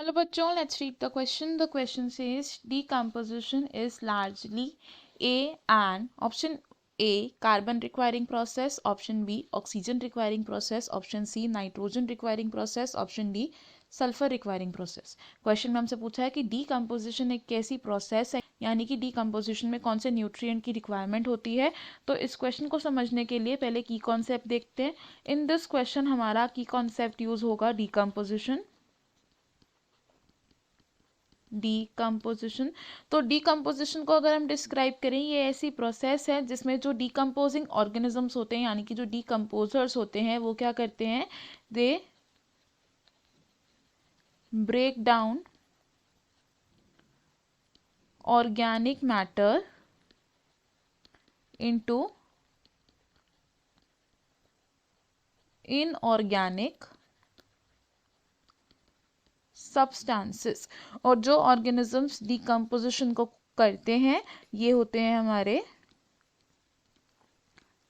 चलो बच्चों, let's read the question. The question says decomposition is largely and option A carbon requiring process, option B oxygen requiring process, option C nitrogen requiring process, option D sulphur requiring process. Question में हमसे पूछा है कि decomposition एक कैसी process है, यानी कि डीकम्पोजिशन में कौन से न्यूट्रिएंट की रिक्वायरमेंट होती है. तो इस क्वेश्चन को समझने के लिए पहले की कॉन्सेप्ट देखते हैं. इन दिस क्वेश्चन हमारा की कॉन्सेप्ट यूज होगा डीकम्पोजिशन. डीकम्पोजिशन, तो डीकम्पोजिशन को अगर हम डिस्क्राइब करें, ये ऐसी प्रोसेस है जिसमें जो डीकम्पोजिंग ऑर्गेनिजम्स होते हैं, यानी कि जो डीकम्पोजर्स होते हैं, वो क्या करते हैं, they break down organic matter into inorganic substances. और जो ऑर्गेनिजम्स डीकम्पोजिशन को करते हैं, ये होते हैं हमारे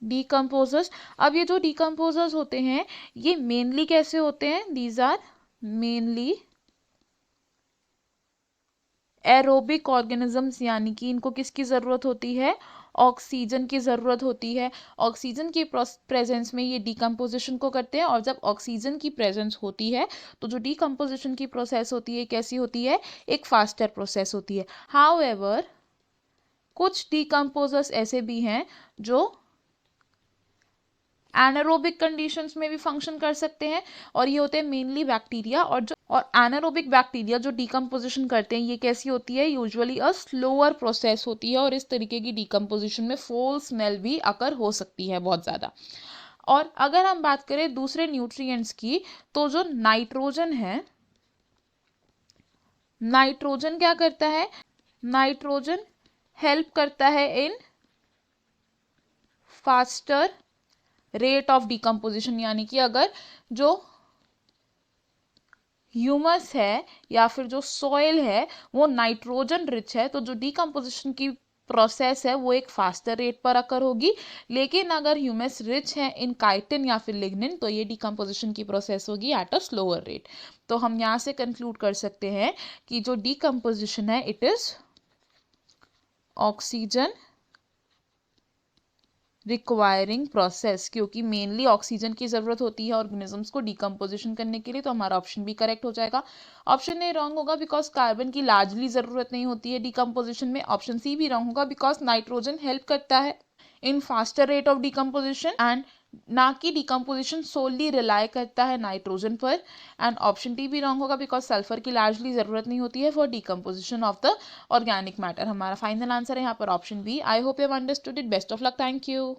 डीकम्पोजर्स. अब ये जो डीकम्पोजर्स होते हैं, ये मेनली कैसे होते हैं, these are mainly aerobic organisms, यानी कि इनको किसकी ज़रूरत होती है, ऑक्सीजन की ज़रूरत होती है. ऑक्सीजन की प्रेजेंस में ये डीकम्पोजिशन को करते हैं, और जब ऑक्सीजन की प्रेजेंस होती है तो जो डीकम्पोजिशन की प्रोसेस होती है कैसी होती है, एक फास्टर प्रोसेस होती है. हाउएवर कुछ डीकम्पोजर्स ऐसे भी हैं जो एनारोबिक कंडीशंस में भी फंक्शन कर सकते हैं, और ये होते हैं मेनली बैक्टीरिया. और एनारोबिक बैक्टीरिया जो डीकम्पोजिशन करते हैं, ये कैसी होती है, यूजुअली अ स्लोअर प्रोसेस होती है, और इस तरीके की डीकम्पोजिशन में फोल स्मेल भी अकर हो सकती है बहुत ज़्यादा. और अगर हम बात करें दूसरे न्यूट्रिएंट्स की, तो जो नाइट्रोजन है, नाइट्रोजन क्या करता है, नाइट्रोजन हेल्प करता है in faster rate of decomposition. यानी कि अगर जो ह्यूमस है या फिर जो सॉइल है वो नाइट्रोजन रिच है, तो जो डीकम्पोजिशन की प्रोसेस है वो एक फास्टर रेट पर अकर होगी. लेकिन अगर ह्यूमस रिच है इन काइटिन या फिर लिग्निन, तो ये डीकम्पोजिशन की प्रोसेस होगी एट अ स्लोअर रेट. तो हम यहाँ से कंक्लूड कर सकते हैं कि जो डीकम्पोजिशन है, it is oxygen requiring process, क्योंकि मेनली ऑक्सीजन की ज़रूरत होती है ऑर्गेनिजम्स को डीकम्पोजिशन करने के लिए. तो हमारा ऑप्शन भी करेक्ट हो जाएगा. ऑप्शन ए रॉन्ग होगा बिकॉज कार्बन की लार्जली ज़रूरत नहीं होती है डीकम्पोजिशन में. ऑप्शन सी भी रॉन्ग होगा बिकॉज नाइट्रोजन हेल्प करता है in faster rate of decomposition, and ना कि डीकम्पोजिशन सोलली रिलाई करता है नाइट्रोजन पर. एंड ऑप्शन डी भी रॉन्ग होगा बिकॉज सल्फर की लार्जली ज़रूरत नहीं होती है for decomposition of the organic matter. हमारा फाइनल आंसर है यहाँ पर option B. I hope you have understood it. Best of luck. Thank you.